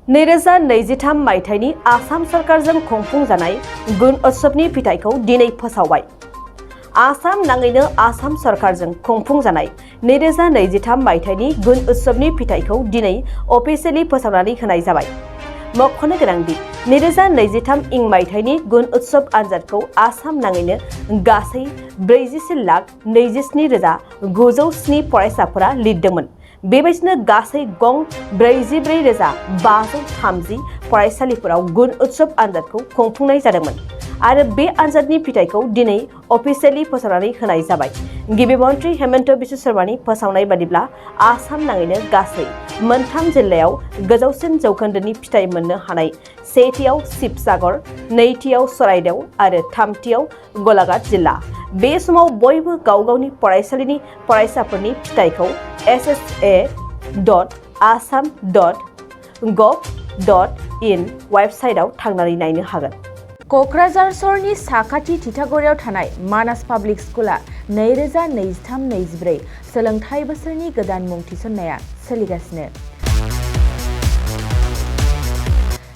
2023 मायथाइनि आसाम सरकारजों खुंफुंजानाय गुण उत्सवनि फिथाइखौ दिनै फोसावबाय। आसाम नाङैनो आसाम सरकारजों खुंफुंजानाय 2023 मायथाइनि गुण उत्सवनि फिथाइखौ दिनै अफिसियेलि फोसावनानै होनाय जाबाय। मख'नो गोनांदि 2023 इं मायथाइनि गुण उत्सव आनजादखौ आसाम नाङैनो गासै 44,27,907 फरायसाफोरा लिरदोंमोन। बेबायदिनो गासै गं 44,530 फरायसालिफोराव गुण उत्सव आनजादखौ खुंफुंनाय जादोंमोन आरो बे आनजादनि फिथाइखौ दिनै अफिसियेलि फोसावनानै होनाय जाबाय। गिबि मन्थ्रि हेमन्त बिश्व शर्मानि फोसावनाय बादिब्ला आसाम नाङैनो गासै मोनथाम जिल्लायाव गोजौसिन जौखोन्दोनि फिथाइ मोननो हानाय सेथियाव शिबसागर, नैथियाव चराइदेव आरो थामथियाव गलाघाट जिल्ला। बे समाव बयबो गाव गावनि फरायसालिनि फरायसाफोरनि फिथाइखौ ssa.assam.gov.in वेबसाइटआव थांनानै नायनो हागोन। क'क्राझार सहरनि साखाथि थिथागुरियाव थानाय मानास पाब्लिक स्कुला 2023-24 सोलोंथाइ बोसोरनि गोदान मुं थिसननाया सोलिगासिनो।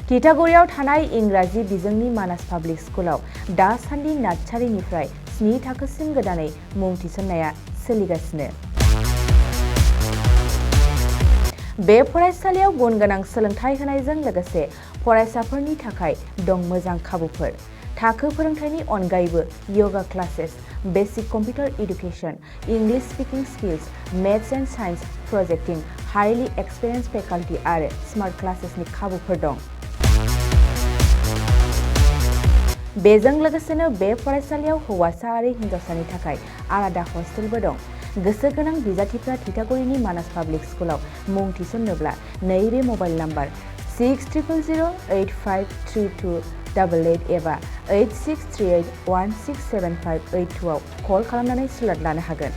थिथागुरियाव थानाय इंराजि बिजोंनि मानास पाब्लिक स्कुलाव दासान्दि नार्सारिनिफ्राय 7 थाखोसिम गोदानै मुं थिसननाया सोलिगासिनो। बे फरायसालियाव गुन गोनां सोलोंथाइ होनायजों लोगोसे फरायसाफोरनि थाखाय दं मोजां खाबुफोर। थाखो फोरोंथायनि अनगायैबो yoga classes, basic computer education, English speaking skills, maths and science projecting, highly experienced faculty आरो स्मार्ट क्लासेसनि खाबुफोर दं। बेजों लोगोसेनो बे फरायसालियाव हौवासा आरो हिन्जावसानि थाखाय आलादा हस्टेलबो दं। गोसो गोनां बिजाथिफ्रा थिथागुरिनि मानास पाब्लिक स्कुलाव मुं थिसन्नोब्ला नैबे मबाइल नाम्बार 6000853288 एबा 8638167582 आव कल खालामनानै स्लट लानो हागोन।